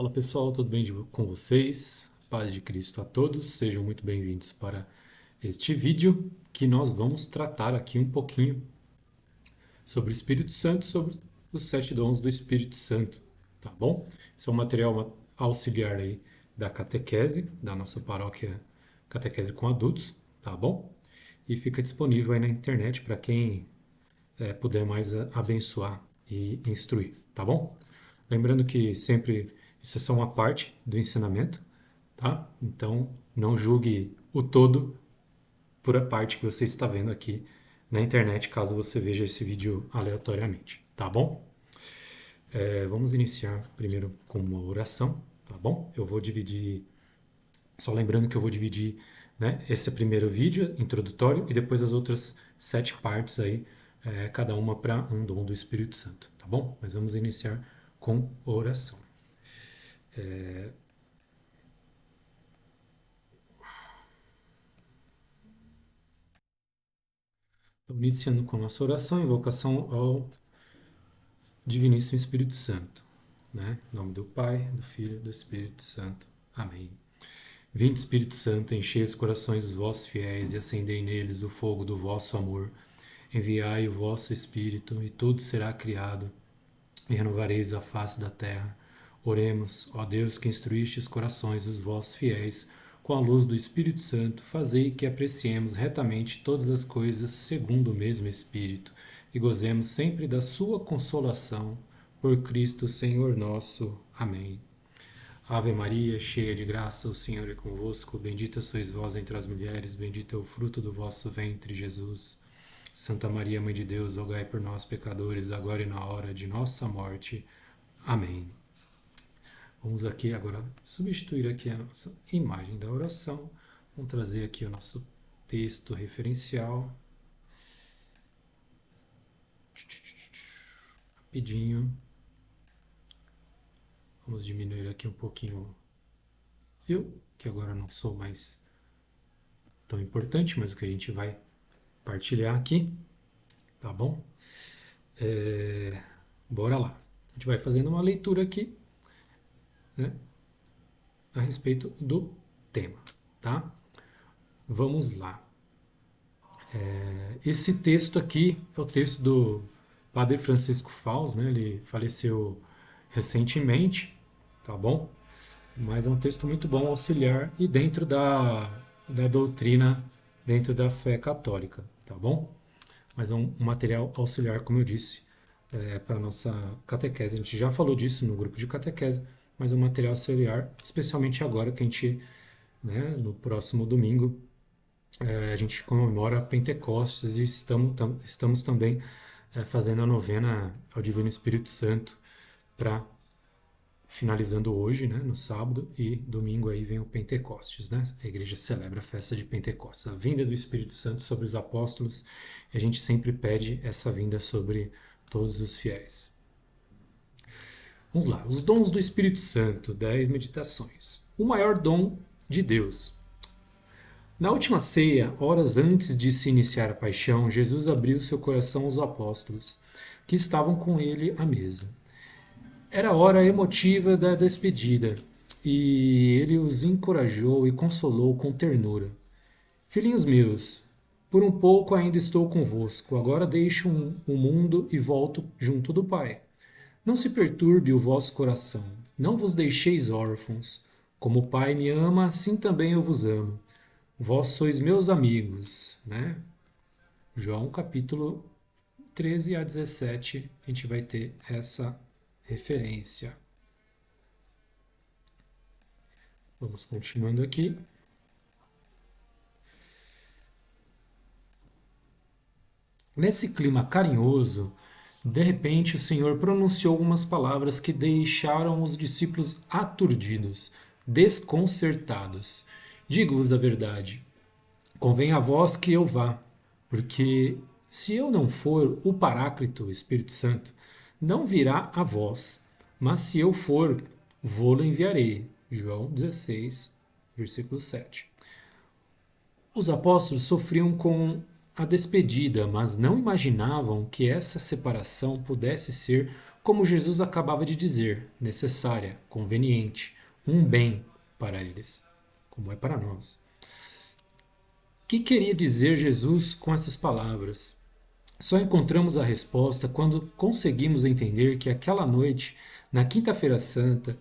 Fala pessoal, tudo bem com vocês? Paz de Cristo a todos, sejam muito bem-vindos para este vídeo que nós vamos tratar aqui um pouquinho sobre o Espírito Santo, sobre os 7 dons do Espírito Santo, tá bom? Esse é um material auxiliar aí da catequese, da nossa paróquia Catequese com Adultos, tá bom? E fica disponível aí na internet para quem puder mais abençoar e instruir, tá bom? Lembrando que sempre isso é só uma parte do ensinamento, tá? Então não julgue o todo por a parte que você está vendo aqui na internet, caso você veja esse vídeo aleatoriamente, tá bom? Vamos iniciar primeiro com uma oração, tá bom? Eu vou dividir, só lembrando que eu vou dividir, né, esse primeiro vídeo introdutório e depois as outras 7 partes aí, cada uma para um dom do Espírito Santo, tá bom? Mas vamos iniciar com oração. Então, iniciando com a nossa oração, invocação ao Diviníssimo Espírito Santo, né? Em nome do Pai, do Filho e do Espírito Santo. Amém. Vinde, Espírito Santo, enchei os corações dos vossos fiéis e acendei neles o fogo do vosso amor. Enviai o vosso Espírito, e tudo será criado, e renovareis a face da terra. Oremos, ó Deus, que instruíste os corações dos vossos fiéis, com a luz do Espírito Santo, fazei que apreciemos retamente todas as coisas segundo o mesmo Espírito, e gozemos sempre da sua consolação. Por Cristo Senhor nosso. Amém. Ave Maria, cheia de graça, o Senhor é convosco. Bendita sois vós entre as mulheres, bendito é o fruto do vosso ventre, Jesus. Santa Maria, Mãe de Deus, rogai por nós, pecadores, agora e na hora de nossa morte. Amém. Vamos aqui agora substituir aqui a nossa imagem da oração. Vamos trazer aqui o nosso texto referencial. Rapidinho. Vamos diminuir aqui um pouquinho eu, que agora não sou mais tão importante, mas o que a gente vai partilhar aqui, tá bom? Bora lá. A gente vai fazendo uma leitura aqui, né, a respeito do tema, tá? Vamos lá. Esse texto aqui é o texto do Padre Francisco Fals, né? Ele faleceu recentemente, tá bom? Mas é um texto muito bom, auxiliar e dentro da doutrina, dentro da fé católica, tá bom? Mas é um material auxiliar, como eu disse, para a nossa catequese. A gente já falou disso no grupo de catequese, mas é um material auxiliar, especialmente agora que a gente, né, no próximo domingo, a gente comemora Pentecostes e estamos também fazendo a novena ao Divino Espírito Santo para finalizando hoje, né, no sábado, e domingo aí vem o Pentecostes, né? A igreja celebra a festa de Pentecostes, a vinda do Espírito Santo sobre os apóstolos, e a gente sempre pede essa vinda sobre todos os fiéis. Vamos lá, os dons do Espírito Santo, 10 meditações. O maior dom de Deus. Na última ceia, horas antes de se iniciar a paixão, Jesus abriu seu coração aos apóstolos, que estavam com ele à mesa. Era a hora emotiva da despedida, e ele os encorajou e consolou com ternura. Filhinhos meus, por um pouco ainda estou convosco, agora deixo o mundo e volto junto do Pai. Não se perturbe o vosso coração, não vos deixeis órfãos. Como o Pai me ama, assim também eu vos amo. Vós sois meus amigos, né? João capítulo 13 a 17, a gente vai ter essa referência. Vamos continuando aqui. Nesse clima carinhoso, de repente o Senhor pronunciou algumas palavras que deixaram os discípulos aturdidos, desconcertados. Digo-vos a verdade, convém a vós que eu vá, porque se eu não for, o Paráclito, o Espírito Santo, não virá a vós, mas se eu for, vô-lo enviarei. João 16, versículo 7. Os apóstolos sofriam com a despedida, mas não imaginavam que essa separação pudesse ser como Jesus acabava de dizer, necessária, conveniente, um bem para eles, como é para nós. O que queria dizer Jesus com essas palavras? Só encontramos a resposta quando conseguimos entender que aquela noite, na Quinta-feira Santa,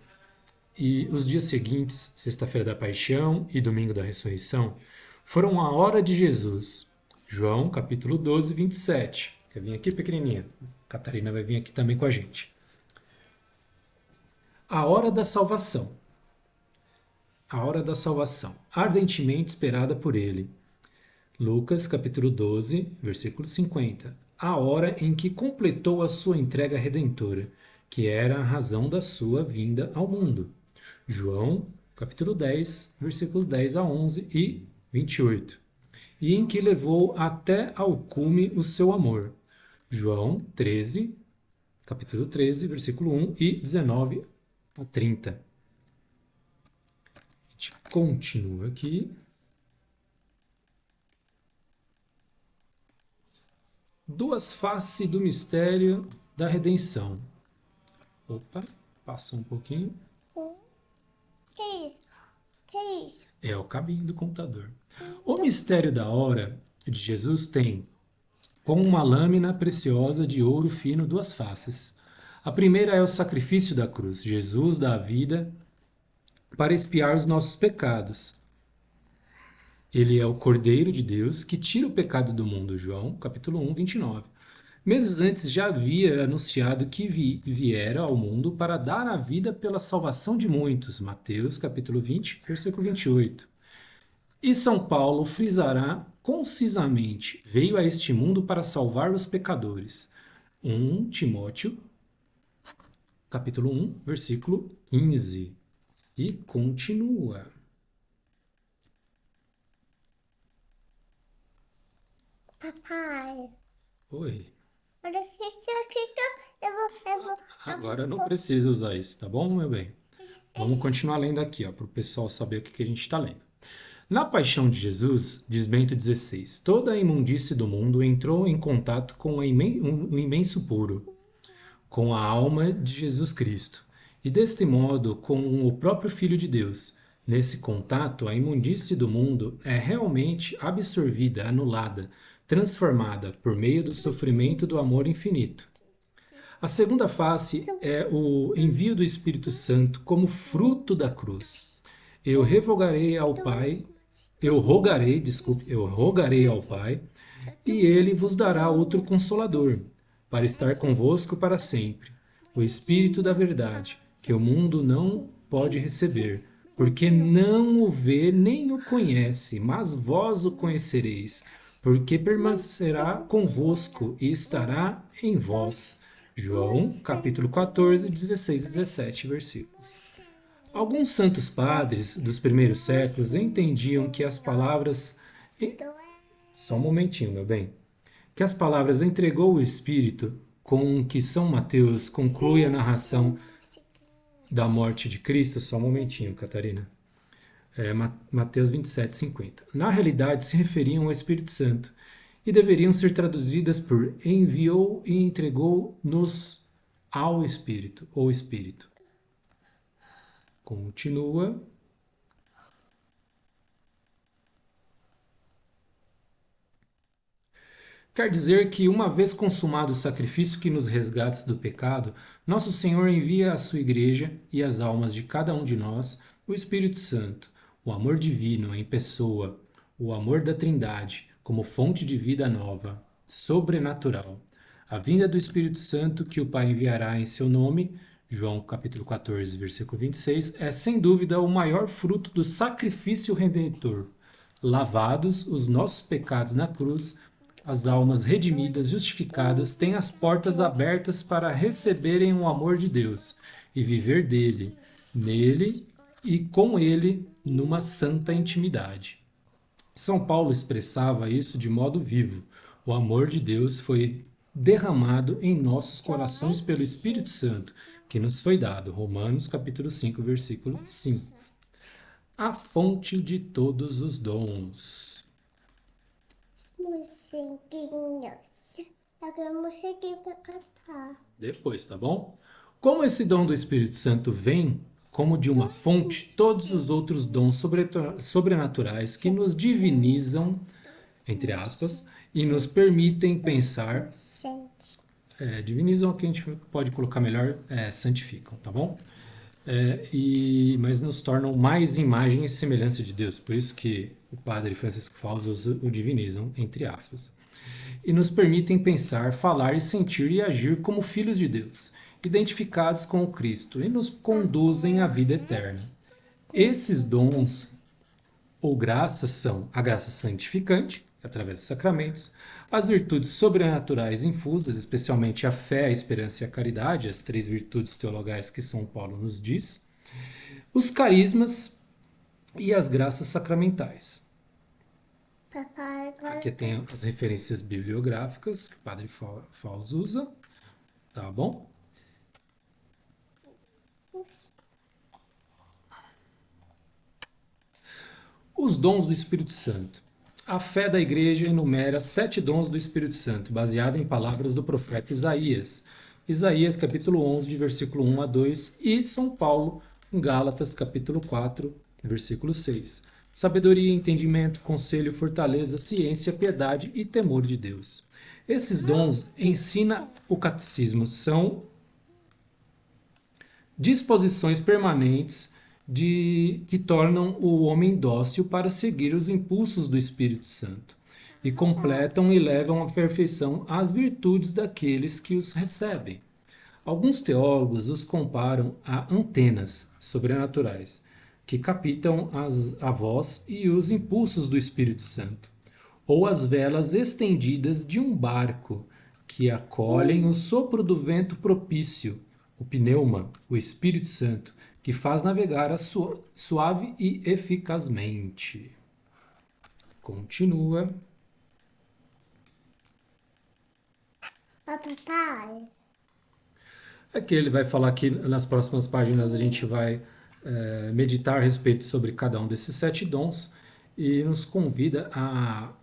e os dias seguintes, Sexta-feira da Paixão e Domingo da Ressurreição, foram a hora de Jesus. João, capítulo 12, 27. Quer vir aqui, pequenininha? Catarina vai vir aqui também com a gente. A hora da salvação. A hora da salvação, ardentemente esperada por ele. Lucas, capítulo 12, versículo 50. A hora em que completou a sua entrega redentora, que era a razão da sua vinda ao mundo. João, capítulo 10, versículos 10 a 11 e 28. E em que levou até ao cume o seu amor. João 13, capítulo 13, versículo 1 e 19 a 30. A gente continua aqui. Duas faces do mistério da redenção. Opa, passou um pouquinho. Que isso? Que isso? É o cabinho do computador. O mistério da hora de Jesus tem, como uma lâmina preciosa de ouro fino, duas faces. A primeira é o sacrifício da cruz. Jesus dá a vida para expiar os nossos pecados. Ele é o Cordeiro de Deus que tira o pecado do mundo. João, capítulo 1, 29. Meses antes já havia anunciado que viera ao mundo para dar a vida pela salvação de muitos. Mateus, capítulo 20, versículo 28. E São Paulo frisará concisamente: veio a este mundo para salvar os pecadores. 1 Timóteo, capítulo 1, versículo 15. E continua. Papai, Oi. olha aqui, eu vou. Agora não precisa usar isso, tá bom, meu bem? Vamos continuar lendo aqui, para o pessoal saber o que a gente está lendo. Na paixão de Jesus, diz Bento XVI, toda a imundície do mundo entrou em contato com o imenso puro, com a alma de Jesus Cristo, e deste modo com o próprio Filho de Deus. Nesse contato, a imundície do mundo é realmente absorvida, anulada, transformada por meio do sofrimento do amor infinito. A segunda face é o envio do Espírito Santo como fruto da cruz. Eu rogarei ao Pai, e ele vos dará outro consolador, para estar convosco para sempre, o Espírito da verdade, que o mundo não pode receber, porque não o vê nem o conhece, mas vós o conhecereis, porque permanecerá convosco e estará em vós. João, capítulo 14, 16 e 17 versículos. Alguns santos padres dos primeiros séculos entendiam que as palavras... Só um momentinho, meu bem. Que as palavras entregou o Espírito, com que São Mateus conclui a narração da morte de Cristo. Só um momentinho, Catarina. Mateus 27, 50. Na realidade, se referiam ao Espírito Santo e deveriam ser traduzidas por enviou e entregou-nos ao Espírito, ou Espírito. Continua. Quer dizer que, uma vez consumado o sacrifício que nos resgata do pecado, nosso Senhor envia à sua igreja e às almas de cada um de nós o Espírito Santo, o amor divino em pessoa, o amor da Trindade, como fonte de vida nova, sobrenatural. A vinda do Espírito Santo que o Pai enviará em seu nome, João capítulo 14, versículo 26, é sem dúvida o maior fruto do sacrifício redentor. Lavados os nossos pecados na cruz, as almas redimidas, justificadas, têm as portas abertas para receberem o amor de Deus e viver dele, nele e com ele numa santa intimidade. São Paulo expressava isso de modo vivo. O amor de Deus foi derramado em nossos corações pelo Espírito Santo, que nos foi dado. Romanos capítulo 5, versículo 5. A fonte de todos os dons. Mocinhos. Eu quero musiquinha pra cantar. Depois, tá bom? Como esse dom do Espírito Santo vem como de uma fonte, todos os outros dons sobrenaturais que nos divinizam, entre aspas, e nos permitem pensar, Sente. divinizam, que a gente pode colocar melhor, santificam, tá bom? Mas nos tornam mais imagem e semelhança de Deus. Por isso que o padre Francisco Fausto usa o divinizam, entre aspas. E nos permitem pensar, falar e sentir e agir como filhos de Deus, identificados com o Cristo, e nos conduzem à vida eterna. Esses dons ou graças são a graça santificante, através dos sacramentos, as virtudes sobrenaturais infusas, especialmente a fé, a esperança e a caridade, as 3 virtudes teologais que São Paulo nos diz, os carismas e as graças sacramentais. Papai, agora Aqui tem as referências bibliográficas que o Padre Fausto usa, tá bom? Os dons do Espírito Santo. A fé da Igreja enumera 7 dons do Espírito Santo, baseada em palavras do profeta Isaías. Isaías, capítulo 11, de versículo 1 a 2, e São Paulo, em Gálatas, capítulo 4, versículo 6. Sabedoria, entendimento, conselho, fortaleza, ciência, piedade e temor de Deus. Esses dons, ensina o catecismo, são disposições permanentes que tornam o homem dócil para seguir os impulsos do Espírito Santo e completam e levam à perfeição as virtudes daqueles que os recebem. Alguns teólogos os comparam a antenas sobrenaturais que captam a voz e os impulsos do Espírito Santo, ou as velas estendidas de um barco que acolhem o sopro do vento propício, o pneuma, o Espírito Santo, que faz navegar suave e eficazmente. Continua. papai. Aqui ele vai falar que nas próximas páginas a gente vai meditar a respeito sobre cada um desses 7 dons e nos convida a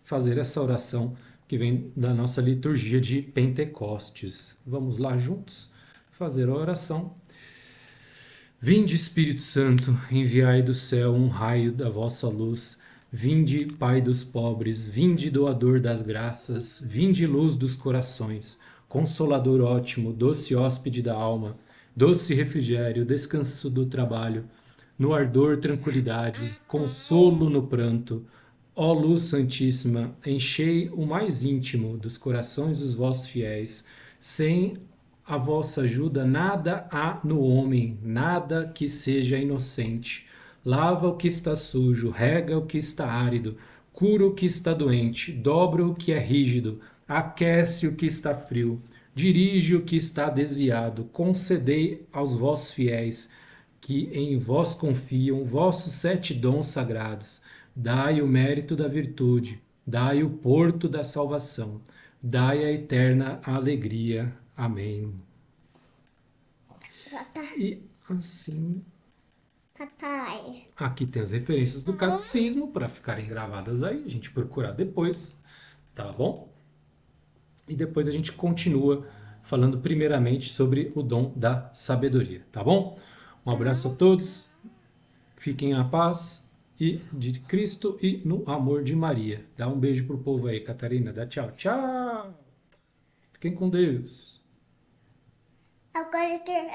fazer essa oração que vem da nossa liturgia de Pentecostes. Vamos lá juntos fazer a oração. Vinde, Espírito Santo, enviai do céu um raio da vossa luz. Vinde, Pai dos pobres, vinde, doador das graças, vinde, luz dos corações, consolador ótimo, doce hóspede da alma, doce refrigério, descanso do trabalho, no ardor tranquilidade, consolo no pranto. Ó luz santíssima, enchei o mais íntimo dos corações dos vossos fiéis, sem a vossa ajuda nada há no homem, nada que seja inocente. Lava o que está sujo, rega o que está árido, cura o que está doente, dobra o que é rígido, aquece o que está frio, dirige o que está desviado, concedei aos vossos fiéis, que em vós confiam, vossos 7 dons sagrados. Dai o mérito da virtude, dai o porto da salvação, dai a eterna alegria. Amém. E assim, Papai. aqui tem as referências do catecismo para ficarem gravadas aí, a gente procurar depois, tá bom? E depois a gente continua falando primeiramente sobre o dom da sabedoria, tá bom? Um abraço a todos, fiquem na paz e de Cristo e no amor de Maria. Dá um beijo pro povo aí, Catarina, dá tchau, tchau! Fiquem com Deus! Agora eu quero